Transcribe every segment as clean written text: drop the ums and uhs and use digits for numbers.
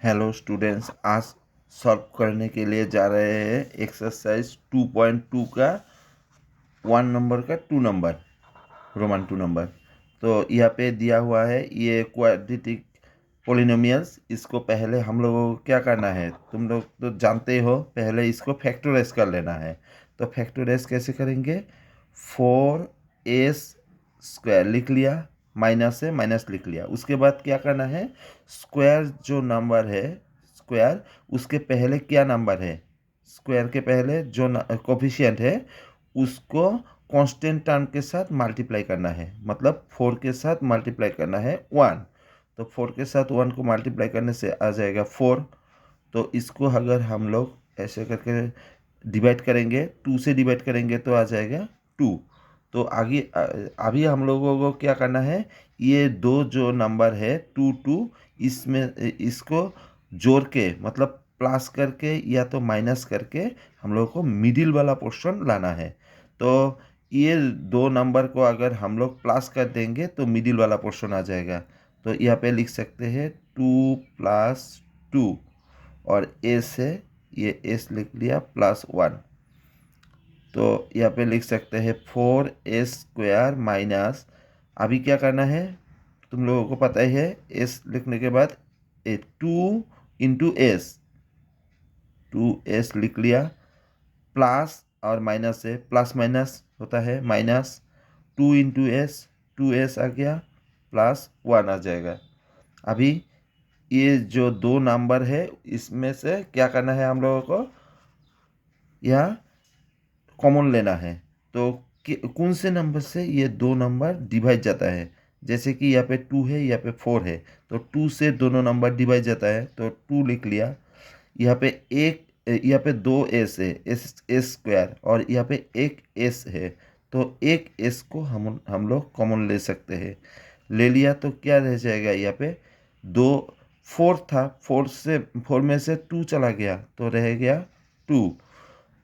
Hello students, आज solve करने के लिए जा रहे हैं एक्सरसाइज 2.2 का 1 नंबर का 2 नंबर, रोमन 2 नंबर। तो यहाँ पे दिया हुआ है ये क्वाड्रेटिक पोलिनोमियल्स। इसको पहले हम लोगों को क्या करना है, तुम लोग तो जानते हो, पहले इसको फैक्टराइज कर लेना है। तो फैक्टराइज कैसे करेंगे? 4s² लिख लिया, माइनस से माइनस लिख लिया। उसके बाद क्या करना है, स्क्वायर जो नंबर है, स्क्वायर उसके पहले क्या नंबर है, स्क्वायर के पहले जो कोफिशिएंट है उसको कांस्टेंट टर्म के साथ मल्टीप्लाई करना है। मतलब 4 के साथ मल्टीप्लाई करना है 1। तो 4 के साथ 1 को मल्टीप्लाई करने से आ जाएगा 4। तो इसको अगर हम लोग ऐसे करके डिवाइड करेंगे, 2 से डिवाइड करेंगे तो आ जाएगा 2। तो आगे अभी हम लोगों को क्या करना है, ये दो जो नंबर है 2 2, इसमें इसको जोड़ के, मतलब प्लस करके या तो माइनस करके हम लोगों को मिडिल वाला पोर्शन लाना है। तो ये दो नंबर को अगर हम लोग प्लस कर देंगे तो मिडिल वाला पोर्शन आ जाएगा। तो यहाँ पे लिख सकते हैं 2+2, और ए से ये एस लिख लिया +1। तो यहाँ पे लिख सकते हैं 4s² माइनस, अभी क्या करना है तुम लोगों को पता ही है, एस लिखने के बाद 2 × s, 2s लिख लिया, प्लस और माइनस से प्लस माइनस होता है माइनस, 2 × s, 2s आ गया, +1 आ जाएगा। अभी ये जो दो नंबर है इसमें से क्या करना है हम लोगों को, यह कॉमन लेना है। तो कौन से नंबर से ये दो नंबर डिवाइड जाता है, जैसे कि यहाँ पे 2 है, यहाँ पे 4 है, तो 2 से दोनों नंबर डिवाइड जाता है तो 2 लिख लिया। यहाँ पे यहाँ पे 2s है, s² और यहाँ पे एक s है, तो एक s को हम लोग कॉमन ले सकते हैं। ले लिया तो क्या रह जाएगा, यहाँ पे दो, 4 था, 4 में से 2 चला गया तो रह गया 2।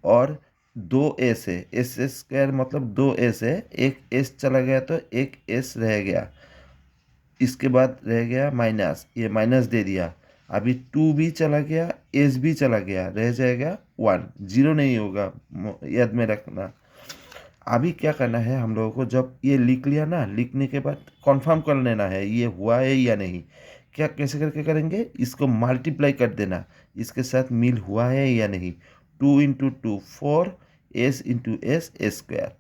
और 2s है, s² मतलब 2s है, एक s चला गया तो एक s रह गया। इसके बाद रह गया माइनस, ये माइनस दे दिया। अभी 2 भी चला गया, s भी चला गया, रह जाएगा 1, 0 नहीं होगा, याद में रखना। अभी क्या करना है हम लोगों को, जब ये लिख लिया ना, लिखने के बाद कंफर्म कर लेना है ये हुआ है या नहीं। क्या कैसे करके करेंगे, इसको मल्टीप्लाई कर देना, इसके साथ मिल हुआ है या नहीं। 2 × 2 4, s × s²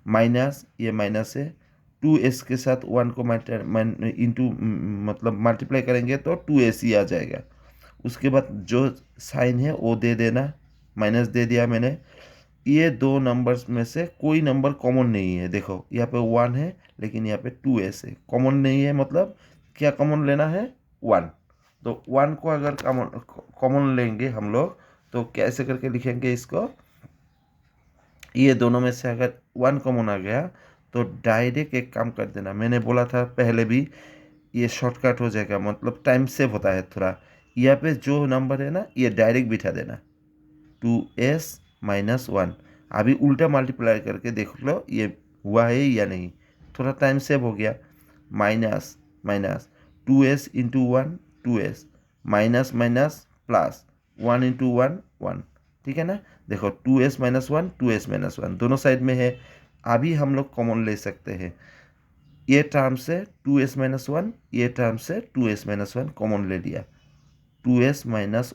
माइनस, ये माइनस है, 2s के साथ 1 को इंटू मतलब मल्टीप्लाई करेंगे तो 2s ही आ जाएगा। उसके बाद जो साइन है वो दे देना, माइनस दे दिया मैंने। ये दो नंबर्स में से कोई नंबर कॉमन नहीं है, देखो यहाँ पे 1 है लेकिन यहाँ पे 2s है, कॉमन नहीं है, मतलब क्या कॉमन लेना है, 1। तो 1 को अगर कॉमन लेंगे हम लोग तो कैसे करके लिखेंगे इसको, ये दोनों में से अगर 1 कॉमन आ गया तो डायरेक्ट एक काम कर देना, मैंने बोला था पहले भी, ये शॉर्टकट हो जाएगा, मतलब टाइम सेव होता है थोड़ा। यहाँ पे जो नंबर है ना ये डायरेक्ट बिठा देना, 2s - 1। अभी उल्टा मल्टीप्लाई करके देख लो ये हुआ है या नहीं, थोड़ा टाइम सेव हो गया। Minus minus, 2s × 1 2s, minus minus plus, 1 × 1 1, ठीक है ना। देखो 2s - 1 2s - 1 दोनों साइड में है। अभी हम लोग कॉमन ले सकते हैं, ये टर्म से 2s - 1, ये टर्म से 2s - 1 कॉमन ले लिया। 2s -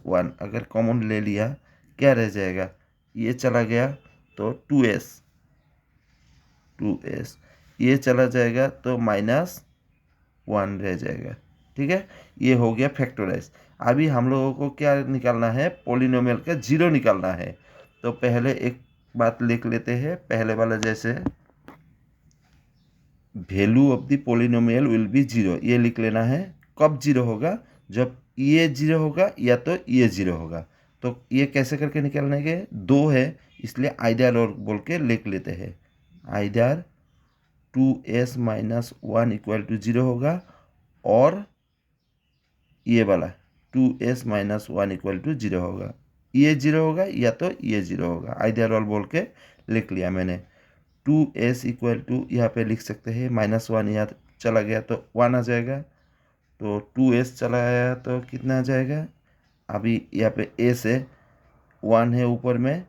1 अगर कॉमन ले लिया क्या रह जाएगा, ये चला गया तो 2s, 2s ये चला जाएगा तो -1 रह जाएगा, ठीक है। ये हो गया फैक्टराइज। अभी हम लोगों को क्या निकालना है, पोलिनोमियल का जीरो निकालना है। तो पहले एक बात लिख लेते हैं, पहले वाला जैसे, value of the polynomial will be 0, ये लिख लेना है। कब जीरो होगा, जब ये जीरो होगा या तो ये जीरो होगा। तो ये कैसे करके निकालने के, दो है इसलिए आइडर और बोल के लिख लेते हैं, आइडर 2s - 1 = 0 होगा, और ये वाला 2s - 1 = 0 होगा। ये 0 होगा या तो ये 0 होगा, आइडर और बोल के लिख लिया मैंने। 2s = यहाँ पे लिख सकते हैं -1, यहाँ चला गया तो 1 आ जाएगा। तो 2s चला आया तो कितना आ जाएगा, अभी यहाँ पे ए से 1 है ऊपर में,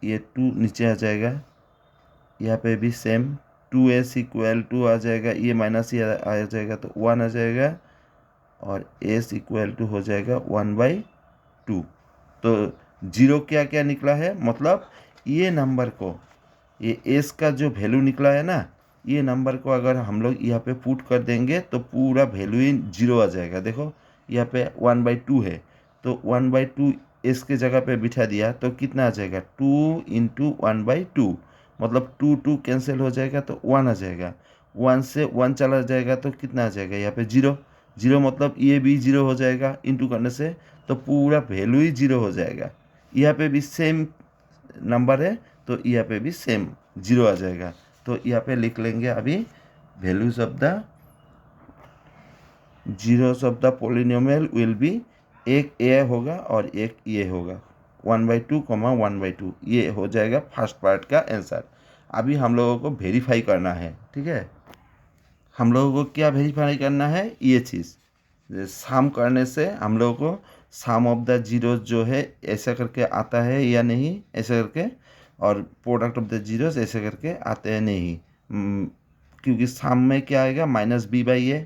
ये 2 नीचे आ जाएगा। यहाँ पे भी सेम 2s इक्वल टू आ जाएगा, ये माइनस ही आ जाएगा तो 1 आ जाएगा, और s इक्वल टू हो जाएगा 1/2। तो 0 क्या क्या निकला है, मतलब ये नंबर को, ये s का जो वैल्यू निकला है ना, ये नंबर को अगर हम लोग यहाँ पे पुट कर देंगे तो पूरा वैल्यू ही 0 आ जाएगा। देखो यहाँ पे 1/2 है, तो 1/2 s के जगह पे बिठा दिया तो कितना आ जाएगा, 2 इंटू 1/2, मतलब 2 कैंसिल हो जाएगा तो 1 आ जाएगा। 1 से 1 चला जाएगा तो कितना आ जाएगा, यहाँ पे 0। 0 मतलब ये भी 0 हो जाएगा इंटू करने से, तो पूरा वैल्यू ही 0 हो जाएगा। यहाँ पे भी सेम नंबर है तो यहाँ पे भी सेम 0 आ जाएगा। तो यहाँ पे लिख लेंगे अभी values of the zeros of the polynomial will be, एक ए होगा और एक ये होगा, 1/2, 1/2, ये हो जाएगा फर्स्ट पार्ट का आंसर। अभी हम लोगों को वेरीफाई करना है, ठीक है। हम लोगों को क्या वेरीफाई करना है, ये चीज़ साम करने से हम लोगों को साम ऑफ द जीरोस जो है ऐसा करके आता है या नहीं, ऐसा करके, और प्रोडक्ट ऑफ द जीरोस ऐसे करके आते हैं नहीं। क्योंकि साम में क्या आएगा, -b/a,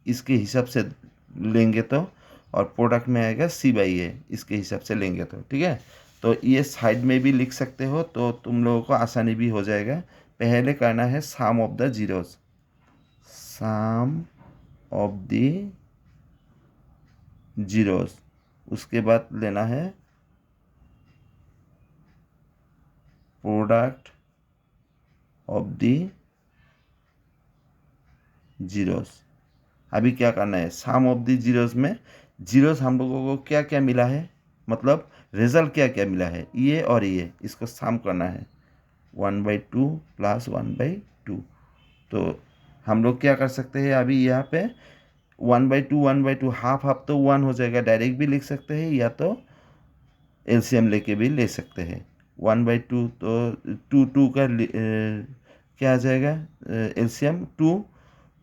इसके हिसाब से लेंगे तो, और प्रोडक्ट में आएगा c/a, इसके हिसाब से लेंगे तो, ठीक है। तो ये साइड में भी लिख सकते हो तो तुम लोगों को आसानी भी हो जाएगा। पहले करना है psalm of the zeros, psalm of the zeros, उसके बाद लेना है प्रोडक्ट ऑफ द जीरोस। अभी क्या करना है, सम ऑफ द जीरोस में जीरोस हम लोगों को क्या क्या मिला है, मतलब रिजल्ट क्या क्या मिला है, ये और ये, इसको सम करना है 1/2 प्लस 1/2। तो हम लोग क्या कर सकते हैं, अभी यहाँ पे 1/2 हाफ हाफ तो 1 हो जाएगा, डायरेक्ट भी लिख सकते हैं या तो एलसीएम लेके भी ले सकते हैं। 1/2 तो 2 का क्या आ जाएगा एलसीएम,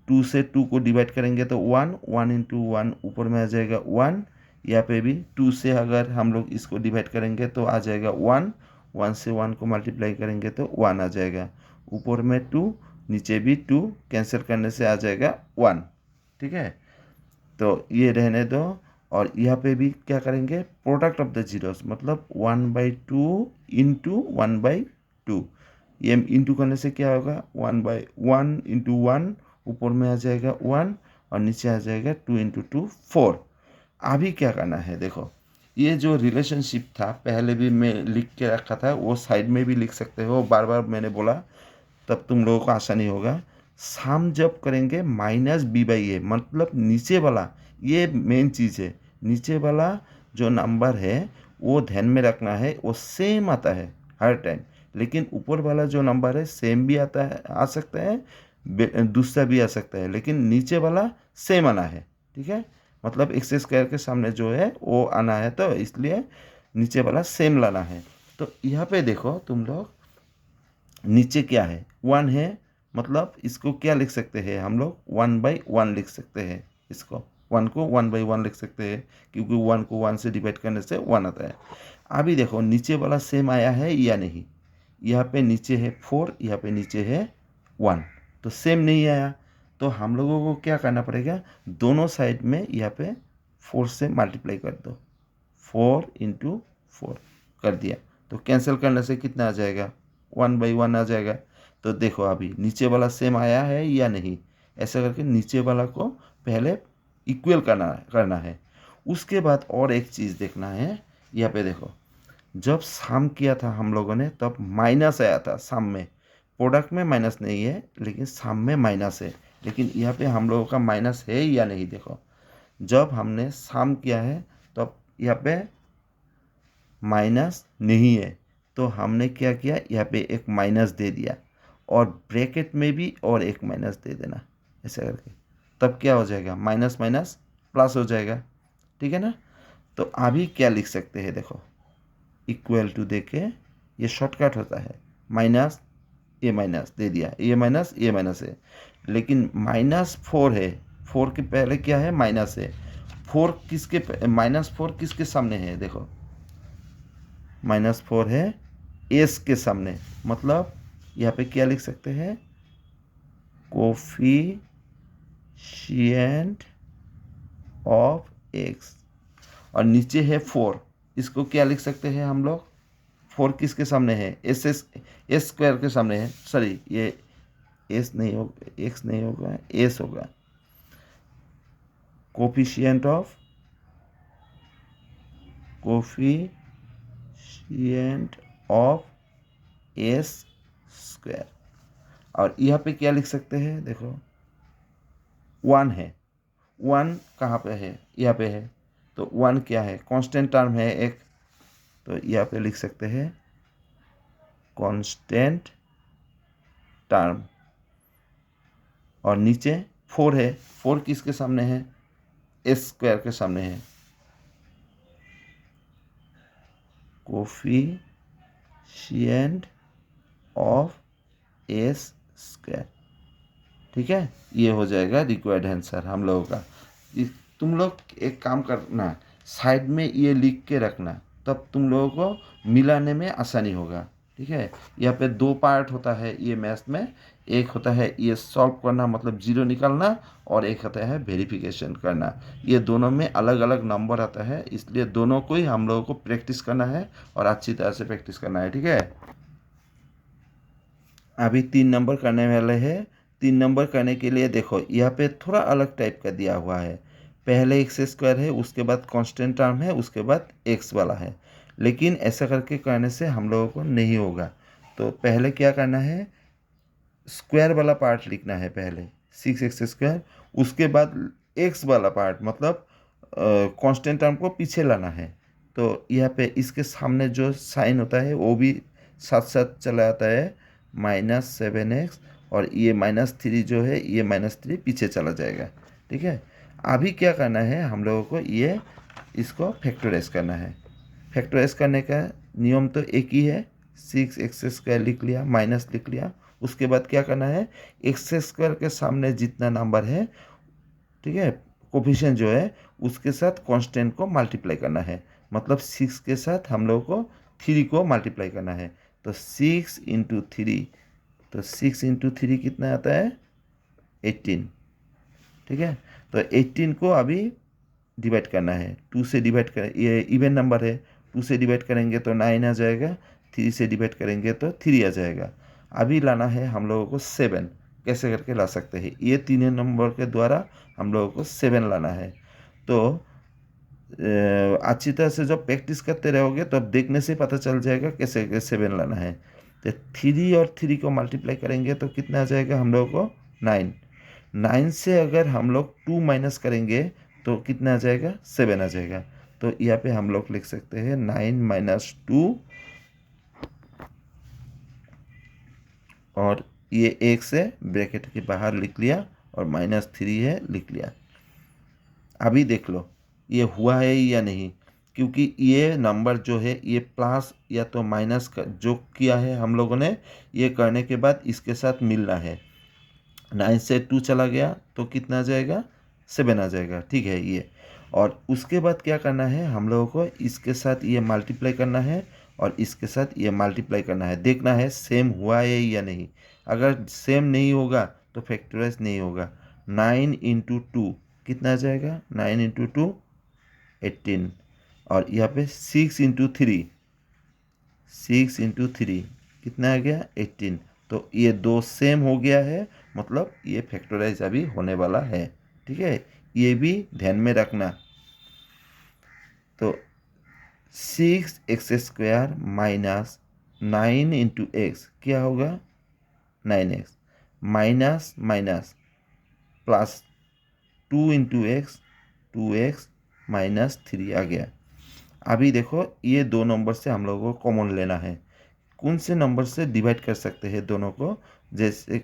2 से 2 को डिवाइड करेंगे तो 1 इंटू 1 ऊपर में आ जाएगा 1। यहाँ पे भी 2 से अगर हम लोग इसको डिवाइड करेंगे तो आ जाएगा 1 से 1 को मल्टीप्लाई करेंगे तो 1 आ जाएगा, ऊपर में 2, नीचे भी 2, कैंसिल करने से आ जाएगा 1, ठीक है। तो ये रहने दो, और यहाँ पे भी क्या करेंगे, प्रोडक्ट ऑफ द जीरोस, मतलब 1/2 इंटू 1/2, ये इंटू करने से क्या होगा, 1/1 इंटू 1, ऊपर में आ जाएगा 1 और नीचे आ जाएगा 2 इंटू 2 4। अभी क्या करना है, देखो ये जो रिलेशनशिप था पहले भी मैं लिख के रखा था, वो साइड में भी लिख सकते हो, बार बार मैंने बोला तब तुम लोगों को आसानी होगा। सम जब करेंगे -b/a, मतलब नीचे वाला, ये मेन चीज़ है, नीचे वाला जो नंबर है वो ध्यान में रखना है, वो सेम आता है हर टाइम, लेकिन ऊपर वाला जो नंबर है सेम भी आता है, आ सकता है, दूसरा भी आ सकता है, लेकिन नीचे वाला सेम आना है, ठीक है। मतलब एक्स स्क्वायर के सामने जो है वो आना है, तो इसलिए नीचे वाला सेम लाना है। तो यहाँ पे देखो तुम लोग, नीचे क्या है, 1 है, मतलब इसको क्या लिख सकते हैं हम लोग, 1/1 लिख सकते हैं, इसको 1 को 1/1 लिख सकते हैं, क्योंकि 1 को 1 से डिवाइड करने से 1 आता है। अभी देखो नीचे वाला सेम आया है या नहीं, यहाँ पे नीचे है 4, यहाँ पे नीचे है 1, तो सेम नहीं आया, तो हम लोगों को क्या करना पड़ेगा, दोनों साइड में यहाँ पे 4 से मल्टीप्लाई कर दो, 4 इंटू 4 कर दिया, तो कैंसिल करने से कितना आ जाएगा, 1/1 आ जाएगा। तो देखो अभी नीचे वाला सेम आया है या नहीं, ऐसा करके नीचे वाला को पहले इक्वल करना है। उसके बाद और एक चीज़ देखना है, यहाँ पे देखो जब सम किया था हम लोगों ने तब माइनस आया था सम में, प्रोडक्ट में माइनस नहीं है लेकिन सम में माइनस है, लेकिन यहाँ पे हम लोगों का माइनस है या नहीं, देखो जब हमने सम किया है तब यहाँ पे माइनस नहीं है, तो हमने क्या किया, यहाँ पे एक माइनस दे दिया, और ब्रैकेट में भी और एक माइनस दे देना, ऐसा करके, तब क्या हो जाएगा, माइनस माइनस प्लस हो जाएगा, ठीक है ना। तो अभी क्या लिख सकते हैं, देखो इक्वल टू दे के, ये शॉर्टकट होता है, माइनस ये माइनस दे दिया, ये माइनस है, लेकिन -4 है, 4 के पहले क्या है, माइनस है, -4 किसके सामने है, देखो -4 है एस के सामने, मतलब यहाँ पे क्या लिख सकते हैं, कोफिशिएंट ऑफ एक्स, और नीचे है 4, इसको क्या लिख सकते हैं हम लोग, 4 किसके सामने है, एस स्क्वायर के सामने है, सॉरी ये एस नहीं होगा, एक्स नहीं होगा, एस होगा, कोफिशिएंट ऑफ एस स्क्वायर, और यहाँ पे क्या लिख सकते हैं, देखो 1 है, 1 कहाँ पे है, यहाँ पे है, तो 1 क्या है, कांस्टेंट टर्म है एक, तो यहाँ पे लिख सकते हैं कांस्टेंट टर्म, और नीचे 4 है, 4 किसके सामने है, एस स्क्वायर के सामने है, कोफिशिएंट ऑफ एस स्क्वायर, ठीक है, ये हो जाएगा रिक्वायर्ड आंसर हम लोगों का। तुम लोग एक काम करना, साइड में ये लिख के रखना, तब तुम लोगों को मिलाने में आसानी होगा, ठीक है। यहाँ पे 2 पार्ट होता है ये मैथ्स में, एक होता है ये सॉल्व करना मतलब जीरो निकालना, और एक होता है वेरिफिकेशन करना, ये दोनों में अलग अलग नंबर आता है, इसलिए दोनों को ही हम लोगों को प्रैक्टिस करना है और अच्छी तरह से प्रैक्टिस करना है, ठीक है। अभी 3 नंबर करने वाले हैं। 3 नंबर करने के लिए देखो यहाँ पे थोड़ा अलग टाइप का दिया हुआ है, पहले एक्स स्क्वायर है, उसके बाद कांस्टेंट टर्म है, उसके बाद एक्स वाला है, लेकिन ऐसा करके करने से हम लोगों को नहीं होगा। तो पहले क्या करना है, स्क्वायर वाला पार्ट लिखना है पहले 6x², उसके बाद एक्स वाला पार्ट मतलब कांस्टेंट टर्म को पीछे लाना है। तो यहाँ पे इसके सामने जो साइन होता है वो भी साथ साथ चला आता है, -7x, और ये -3 जो है ये -3 पीछे चला जाएगा, ठीक है। अभी क्या करना है हम लोगों को, ये इसको फैक्टराइज करना है। फैक्टराइज करने का नियम तो एक ही है, 6x² लिख लिया, माइनस लिख लिया, उसके बाद क्या करना है, x² के सामने जितना नंबर है, ठीक है, कोफिशिएंट जो है उसके साथ कांस्टेंट को मल्टीप्लाई करना है, मतलब 6 के साथ हम लोग को 3 को मल्टीप्लाई करना है। तो 6 × 3, तो 6 × 3 कितना आता है, 18, ठीक है। तो 18 को अभी डिवाइड करना है, 2 से डिवाइड करें, ये इवन नंबर है, 2 से डिवाइड करेंगे तो 9 आ जाएगा, 3 से डिवाइड करेंगे तो 3 आ जाएगा। अभी लाना है हम लोगों को 7, कैसे करके ला सकते हैं, ये तीनों नंबर के द्वारा हम लोगों को 7 लाना है। तो अच्छी तरह से जब प्रैक्टिस करते रहोगे तो अब देखने से पता चल जाएगा कैसे कैसे 7 लाना है। तो 3 और 3 को मल्टीप्लाई करेंगे तो कितना आ जाएगा हम लोगों को, 9। 9 से अगर हम लोग 2 माइनस करेंगे तो कितना आ जाएगा, 7 आ जाएगा। तो यहाँ पे हम लोग लिख सकते हैं 9 - 2, और ये 1 से ब्रैकेट के बाहर लिख लिया, और -3 है लिख लिया। अभी देख लो ये हुआ है या नहीं, क्योंकि ये नंबर जो है ये प्लस या तो माइनस का जो किया है हम लोगों ने, ये करने के बाद इसके साथ मिलना है। 9 से 2 चला गया तो कितना आ जाएगा, 7 आ जाएगा, ठीक है ये। और उसके बाद क्या करना है हम लोगों को, इसके साथ ये मल्टीप्लाई करना है और इसके साथ ये मल्टीप्लाई करना है, देखना है सेम हुआ है या नहीं। अगर सेम नहीं होगा तो फैक्टराइज नहीं होगा। 9 × 2 कितना आ जाएगा, 9 × 2 18, और यहाँ पे 6 × 3, 6 × 3 कितना आ गया, 18। तो ये 2 सेम हो गया है, मतलब ये फैक्टराइज अभी होने वाला है, ठीक है, ये भी ध्यान में रखना। तो 6x² माइनस 9 × x क्या होगा, 9x, minus minus plus 2 × x, 2x -3 आ गया। अभी देखो ये 2 नंबर से हम लोगों को कॉमन लेना है, कौन से नंबर से डिवाइड कर सकते हैं दोनों को, जैसे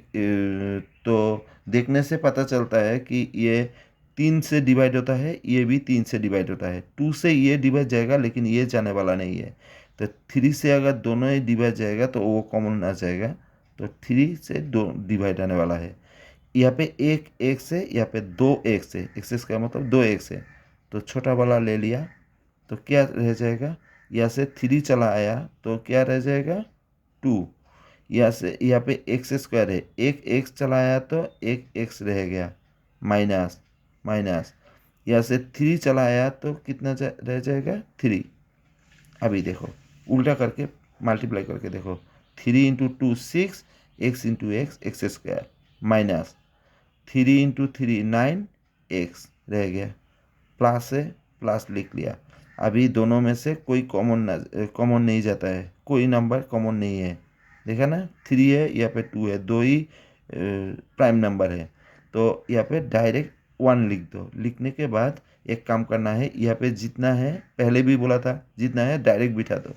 तो देखने से पता चलता है कि ये 3 से डिवाइड होता है, ये भी 3 से डिवाइड होता है, 2 से ये डिवाइड जाएगा लेकिन ये जाने वाला नहीं है। तो 3 से अगर दोनों ही डिवाइड जाएगा तो वो कॉमन आ जाएगा, तो 3 से 2 डिवाइड आने वाला है। यहाँ पे एक से, यहाँ पे 2 एक से, एक्स का मतलब 2 एक से, तो छोटा वाला ले लिया, तो क्या रह जाएगा, यहाँ से 3 चला आया तो क्या रह जाएगा 2। यहाँ से यहाँ पे एक्स स्क्वायर है, एक एक्स चला आया तो एक एक्स रह गया, माइनस माइनस। यहाँ से 3 चला आया तो कितना रह जाएगा 3। अभी देखो उल्टा करके मल्टीप्लाई करके देखो, 3 × 2 6, x x square minus 3 × 3 9 x रह गया, प्लस से प्लस लिख लिया। अभी दोनों में से कोई कॉमन नहीं जाता है, कोई नंबर कॉमन नहीं है, देखा ना, 3 है यहाँ पे 2 है, दो ही प्राइम नंबर है, तो यहाँ पे डायरेक्ट 1 लिख दो। लिखने के बाद एक काम करना है, यहाँ पे जितना है पहले भी बोला था, जितना है डायरेक्ट बिठा दो,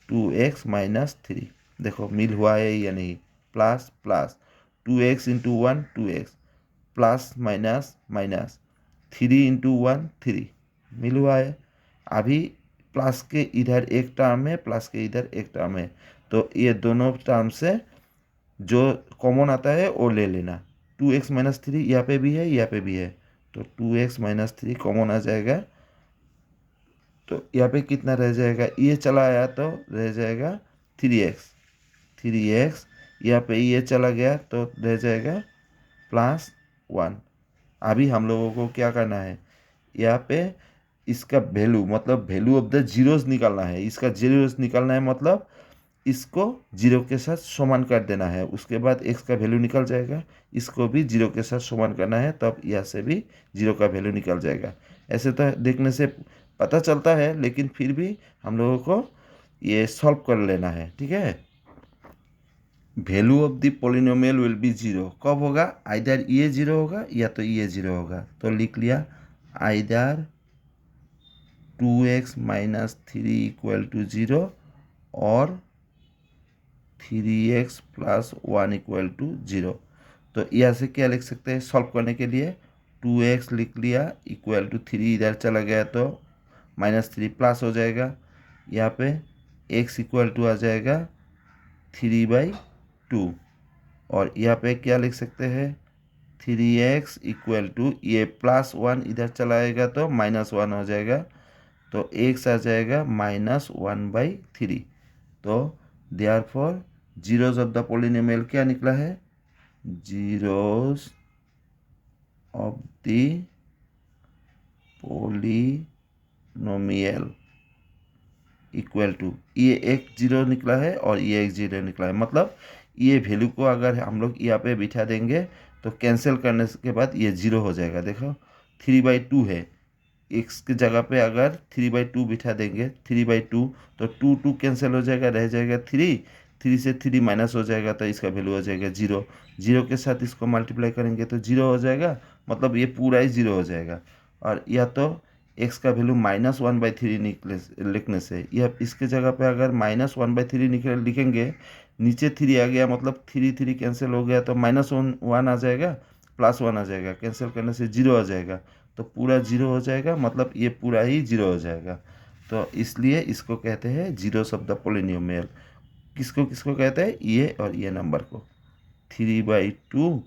2x - 3। देखो मिल हुआ है या नहीं, plus plus 2x × 1 2x, plus minus minus 3 × 1 3, मिल हुआ है। अभी प्लस के इधर एक टर्म है, प्लस के इधर एक टर्म है, तो ये दोनों टर्म से जो कॉमन आता है वो ले लेना। 2x - 3 यहाँ पे भी है, यहाँ पे भी है, तो 2x - 3 कॉमन आ जाएगा, तो यहाँ पे कितना रह जाएगा, ये चला आया तो रह जाएगा 3x 3x, यहाँ पे ये चला गया तो रह जाएगा +1। अभी हम लोगों को क्या करना है, यहाँ पे इसका वैल्यू मतलब वैल्यू ऑफ द जीरोस निकालना है। इसका जीरोस निकालना है मतलब इसको जीरो के साथ समान कर देना है, उसके बाद x का वैल्यू निकल जाएगा। इसको भी जीरो के साथ समान करना है, तब यहाँ से भी जीरो का वैल्यू निकल जाएगा। ऐसे तो देखने से पता चलता है, लेकिन फिर भी हम लोगों को ये सॉल्व कर लेना है, ठीक है। Value of the polynomial will be zero, कब होगा, आइदर ये जीरो होगा या तो ये जीरो होगा। तो लिख लिया आइदर 2x - 3 = 0 और 3x + 1 = 0। तो यहाँ से क्या लिख सकते हैं सॉल्व करने के लिए, 2x लिख लिया इक्वल टू 3, इधर चला गया तो -3 प्लस हो जाएगा, यहाँ पे x इक्वल टू आ जाएगा 3/2, और यहाँ पे क्या लिख सकते हैं 3x इक्वल टू, ये +1 इधर चला आएगा तो -1 हो जाएगा, तो x आ जाएगा -1/3। तो therefore zeros of the polynomial क्या निकला है, zeros of the polynomial equal to, ये एक जीरो निकला है और ये एक जीरो निकला है, मतलब ये वैल्यू को अगर हम लोग यहाँ पे बिठा देंगे तो कैंसिल करने के बाद ये जीरो हो जाएगा। देखो 3/2 है, x की जगह पे अगर 3/2 बिठा देंगे, 3/2 तो 2 कैंसिल हो जाएगा, रह जाएगा 3, 3 से 3 माइनस हो जाएगा तो इसका वैल्यू हो जाएगा जीरो। जीरो के साथ इसको मल्टीप्लाई करेंगे तो जीरो हो जाएगा, मतलब ये पूरा ही जीरो हो जाएगा। और या तो x का वैल्यू -1/3 लिखने से, यह इसके जगह पे अगर -1/3 लिखेंगे, नीचे 3 आ गया मतलब 3 कैंसिल हो गया तो -1 आ जाएगा, +1 आ जाएगा, कैंसिल करने से जीरो आ जाएगा, तो पूरा जीरो हो जाएगा, मतलब ये पूरा ही जीरो हो जाएगा। तो इसलिए इसको कहते हैं जीरोस ऑफ द पोलिनोमियल। किसको किसको कहते हैं, ये और ये नंबर को, 3/2,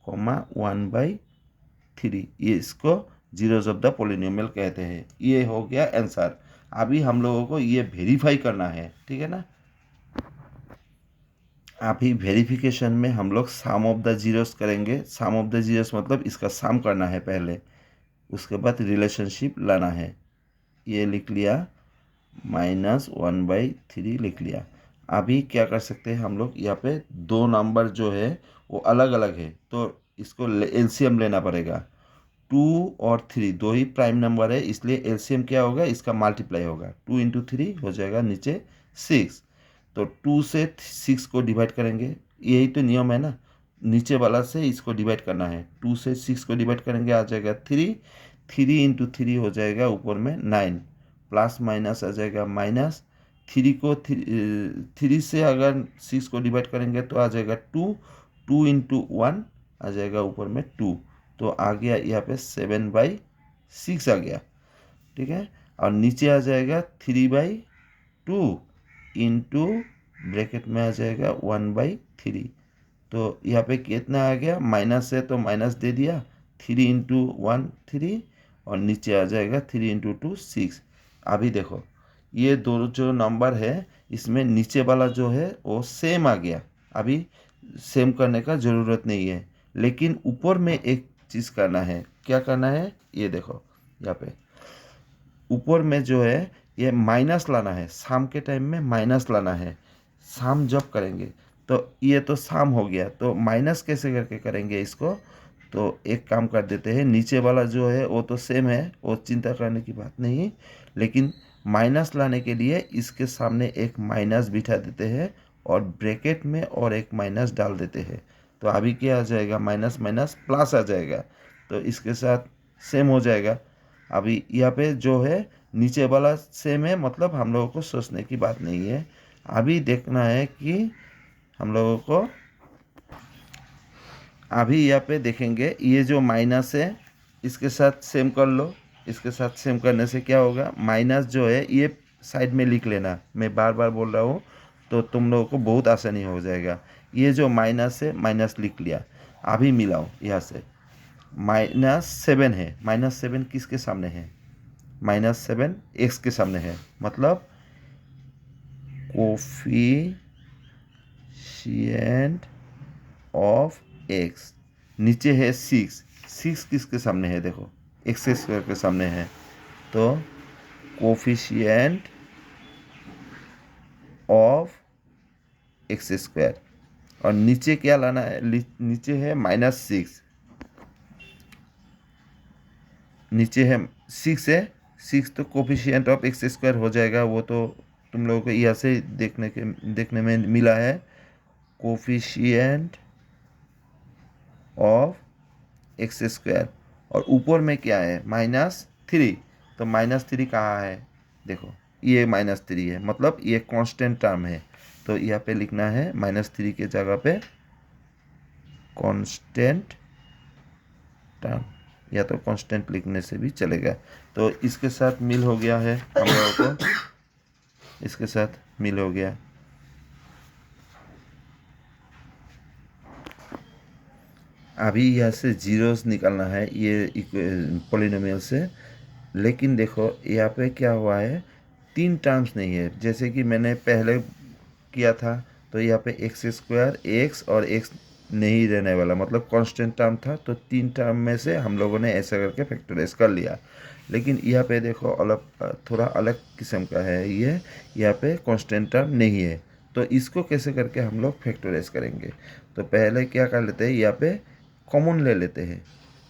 1/3, ये इसको जीरोस ऑफ द पोलिनोमियल कहते हैं। ये हो गया आंसर। अभी हम लोगों को ये वेरीफाई करना है, ठीक है ना। अभी वेरिफिकेशन में हम लोग सम ऑफ द जीरोस करेंगे। सम ऑफ द जीरोस मतलब इसका सम करना है पहले, उसके बाद रिलेशनशिप लाना है। ये लिख लिया, -1/3 लिख लिया। अभी क्या कर सकते हैं हम लोग, यहाँ पे दो नंबर जो है वो अलग अलग है, तो इसको एलसीएम लेना पड़ेगा। 2 और 3 दो ही प्राइम नंबर है, इसलिए एलसीएम क्या होगा, इसका मल्टीप्लाई होगा। 2 × 3 हो जाएगा नीचे 6, तो 2 से 6 को डिवाइड करेंगे, यही तो नियम है ना, नीचे वाला से इसको डिवाइड करना है। 2 से 6 को डिवाइड करेंगे आ जाएगा 3, 3 × 3 हो जाएगा ऊपर में 9, प्लस माइनस आ जाएगा माइनस, 3 को 3 से अगर 6 को डिवाइड करेंगे तो आ जाएगा 2, 2 × 1 आ जाएगा ऊपर में 2, तो आ गया यहाँ पे 7/6 आ गया, ठीक है। और नीचे आ जाएगा 3/2 इंटू ब्रैकेट में आ जाएगा 1/3, तो यहाँ पे कितना आ गया, माइनस है तो माइनस दे दिया, 3 × 1 3, और नीचे आ जाएगा 3 इंटू 2 6। अभी देखो ये दो जो नंबर है इसमें नीचे वाला जो है वो सेम आ गया। अभी सेम करने का ज़रूरत नहीं है, लेकिन ऊपर में एक चीज़ करना है। क्या करना है ये देखो, यहाँ पे ऊपर में जो है ये माइनस लाना है। शाम के टाइम में माइनस लाना है। शाम जब करेंगे तो ये तो शाम हो गया, तो माइनस कैसे करके करेंगे इसको। तो एक काम कर देते हैं, नीचे वाला जो है वो तो सेम है, वो चिंता करने की बात नहीं, लेकिन माइनस लाने के लिए इसके सामने एक माइनस बिठा देते हैं और ब्रैकेट में और एक माइनस डाल देते हैं। तो अभी क्या आ जाएगा, माइनस माइनस प्लस आ जाएगा, तो इसके साथ सेम हो जाएगा। अभी यहाँ पे जो है नीचे वाला सेम है, मतलब हम लोगों को सोचने की बात नहीं है। अभी देखना है कि हम लोगों को अभी यहाँ पे देखेंगे ये जो माइनस है इसके साथ सेम कर लो। इसके साथ सेम करने से क्या होगा, माइनस जो है ये साइड में लिख लेना, मैं बार बार बोल रहा हूँ तो तुम लोगों को बहुत आसानी हो जाएगा। ये जो माइनस है माइनस लिख लिया। अभी मिलाओ यहाँ से, -7 है। -7 किसके सामने है, -7 x के सामने है, मतलब कोफिशिएंट ऑफ x। नीचे है 6, 6 किसके सामने है, देखो एक्स स्क्वायर के सामने है, तो कोफिशिएंट ऑफ एक्स स्क्वायर। और नीचे क्या लाना है, नीचे है -6, नीचे है 6 है, 6 तो कोफिशिएंट ऑफ एक्स स्क्वायर हो जाएगा। वो तो तुम लोगों को यहाँ से देखने में मिला है, कोफिशिएंट ऑफ एक्स स्क्वायर। और ऊपर में क्या है, -3, तो -3 कहाँ है, देखो ये -3 है, मतलब ये कांस्टेंट टर्म है। तो यहाँ पे लिखना है -3 के जगह पे कांस्टेंट टर्म, या तो कांस्टेंट लिखने से भी चलेगा। तो इसके साथ मिल हो गया है हम लोगों को, इसके साथ मिल हो गया। अभी यहाँ से जीरोस निकालना है ये पॉलिनोमियल से, लेकिन देखो यहाँ पे क्या हुआ है, 3 टर्म्स नहीं है जैसे कि मैंने पहले किया था। तो यहाँ पे एक्स स्क्वायर एक्स और एक्स नहीं रहने वाला, मतलब कांस्टेंट टर्म था, तो 3 टर्म में से हम लोगों ने ऐसा करके फैक्टराइज कर लिया। लेकिन यहाँ पे देखो अलग, थोड़ा अलग किस्म का है ये, यहाँ पे कांस्टेंट टर्म नहीं है। तो इसको कैसे करके हम लोग फैक्टराइज करेंगे, तो पहले क्या कर लेते हैं, यहाँ पे कॉमन ले लेते हैं।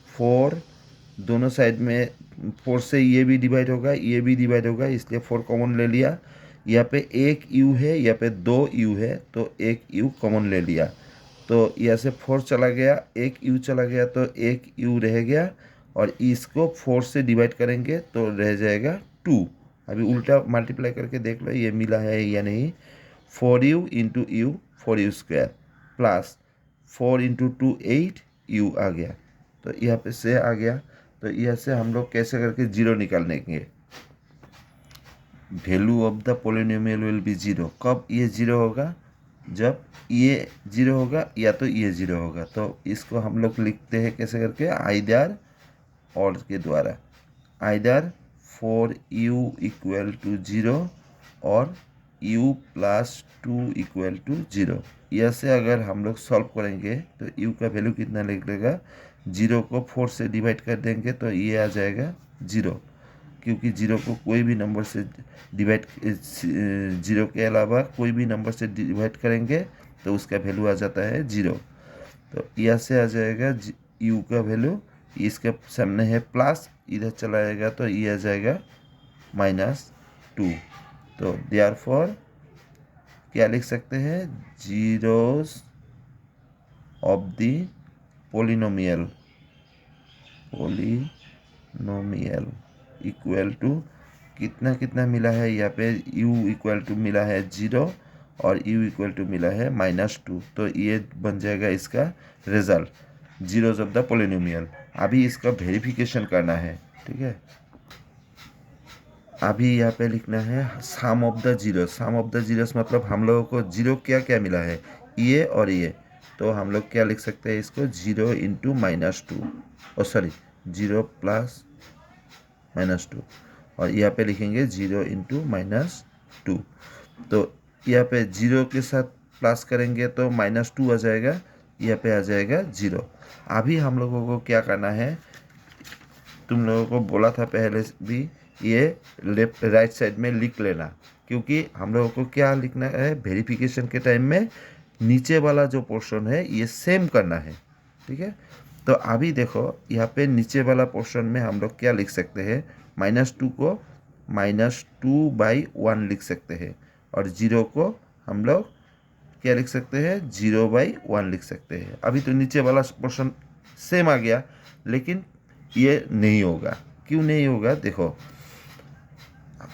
4 दोनों साइड में, 4 से ये भी डिवाइड होगा ये भी डिवाइड होगा, इसलिए 4 कॉमन ले लिया। यहाँ पे एक u है, यहाँ पे 2 u है, तो एक u कॉमन ले लिया। तो यहाँ से 4 चला गया, एक u चला गया, तो एक u रह गया, और इसको 4 से डिवाइड करेंगे तो रह जाएगा 2। अभी उल्टा मल्टीप्लाई करके देख लो ये मिला है या नहीं। 4u into you, 4u square, plus 4 into 2 8 u आ गया। तो यहाँ पे से आ गया। तो यहाँ से हम लोग कैसे करके जीरो निकालेंगे, value of the polynomial will be zero. कब ये जीरो होगा, जब ये जीरो होगा या तो ये जीरो होगा। तो इसको हम लोग लिखते हैं कैसे करके, आइदर और के द्वारा, आइदर 4u इक्वल टू 0 और u प्लस 2 इक्वल टू 0। यह से अगर हम लोग सॉल्व करेंगे तो u का वैल्यू कितना निकलेगा, 0 को 4 से डिवाइड कर देंगे तो ये आ जाएगा 0, क्योंकि 0 को कोई भी नंबर से डिवाइड, 0 के अलावा कोई भी नंबर से डिवाइड करेंगे तो उसका वैल्यू आ जाता है 0। तो यहाँ से आ जाएगा u का वैल्यू, इसके सामने है प्लस, इधर चला जाएगा तो ये आ जाएगा -2। तो देयरफॉर क्या लिख सकते हैं, zeros of the polynomial equal to कितना कितना मिला है, यहाँ पे u इक्वल टू मिला है 0 और u इक्वल टू मिला है -2। तो ये बन जाएगा इसका result, zeros of the polynomial. अभी इसका वेरिफिकेशन करना है, ठीक है। अभी यहाँ पे लिखना है some of the zeros. Some of the zeros मतलब हम लोगों को जीरो क्या क्या मिला है, ये और ये। तो हम लोग क्या लिख सकते हैं इसको, 0 इंटू -2, ओ सॉरी 0 प्लस -2 और यहाँ पे लिखेंगे 0 इंटू -2। तो यहाँ पे 0 के साथ प्लस करेंगे तो -2 आ जाएगा, यहाँ पे आ जाएगा 0। अभी हम लोगों को क्या करना है, तुम लोगों को बोला था पहले भी, ये लेफ्ट राइट साइड में लिख लेना, क्योंकि हम लोगों को क्या लिखना है, वेरिफिकेशन के टाइम में नीचे वाला जो पोर्शन है ये सेम करना है। ठीक है, तो अभी देखो यहाँ पे नीचे वाला पोर्शन में हम लोग क्या लिख सकते हैं, -2 को -2/1 लिख सकते हैं और 0 को हम लोग क्या लिख सकते हैं, 0/1 लिख सकते हैं। अभी तो नीचे वाला पोर्शन सेम आ गया, लेकिन ये नहीं होगा। क्यों नहीं होगा, देखो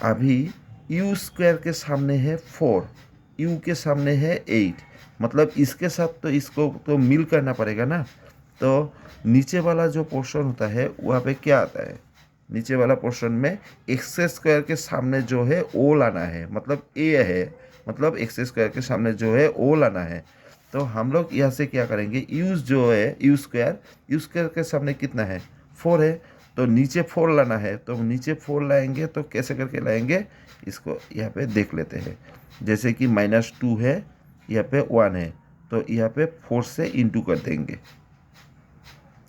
अभी u स्क्वायर के सामने है 4, u के सामने है 8, मतलब इसके साथ तो इसको तो मिल करना पड़ेगा ना। तो नीचे वाला जो पोर्शन होता है वहाँ पे क्या आता है, नीचे वाला पोर्शन में एक्स स्क्वायर के सामने जो है o लाना है, मतलब a है, मतलब एक्स स्क्वायर के सामने जो है o लाना है। तो हम लोग यहाँ से क्या करेंगे, u जो है u स्क्वायर के सामने कितना है, 4 है, तो नीचे 4 लाना है। तो नीचे 4 लाएंगे तो कैसे करके लाएंगे, इसको यहाँ पे देख लेते हैं। जैसे कि -2 है, यहाँ पे 1 है, तो यहाँ पे 4 से इंटू कर देंगे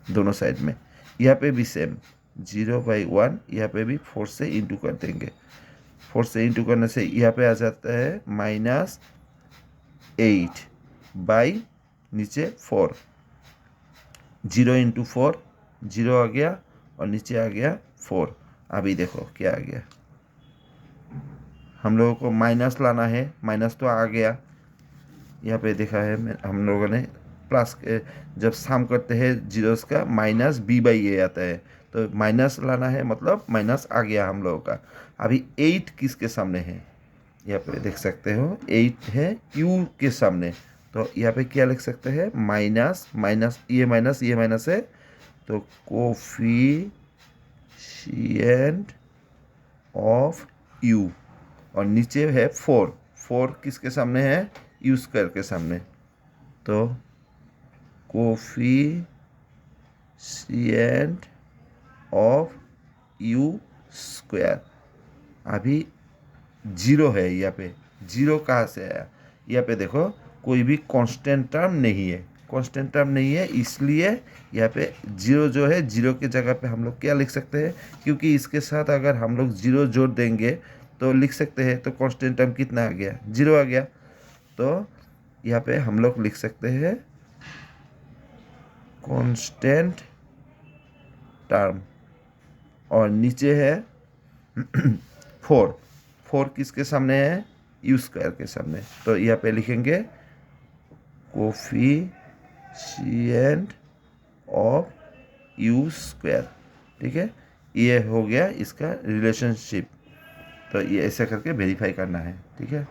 दोनों साइड में। यहाँ पे भी सेम 0/1, यहाँ पे भी 4 से इंटू कर देंगे। 4 से इंटू करने से यहाँ पे आ जाता है -8 बाई नीचे 4, 0 इंटू 4, 0 आ गया और नीचे आ गया 4। अभी देखो क्या आ गया, हम लोगों को माइनस लाना है, माइनस तो आ गया, यहाँ पे देखा है हम लोगों ने प्लस, जब सम करते हैं जीरोस का -b/a आता है, तो माइनस लाना है, मतलब माइनस आ गया हम लोगों का। अभी 8 किसके सामने है, यहाँ पे देख सकते हो 8 है u के सामने, तो यहाँ पे क्या लिख सकते हैं, माइनस माइनस ये माइनस है, तो कोफिशिएंट ऑफ u, और नीचे है 4, 4 किसके सामने है, u स्क्वायर के सामने, तो कोफिशिएंट ऑफ u स्क्वायर। अभी 0 है, यहाँ पे 0 कहाँ से आया, यहाँ पे देखो कोई भी कांस्टेंट टर्म नहीं है, कांस्टेंट टर्म नहीं है, इसलिए यहाँ पे 0 जो है, 0 के जगह पे हम लोग क्या लिख सकते हैं, क्योंकि इसके साथ अगर हम लोग 0 जोड़ देंगे तो लिख सकते हैं, तो कांस्टेंट टर्म कितना आ गया, 0 आ गया। तो यहाँ पे हम लोग लिख सकते हैं कांस्टेंट टर्म, और नीचे है 4, 4 किसके सामने है, u स्क्वायर के सामने, तो यहाँ पे लिखेंगे कोफिशिएंट ऑफ u स्क्वायर। ठीक है, ये हो गया इसका रिलेशनशिप, तो ये ऐसा करके वेरीफाई करना है। ठीक है।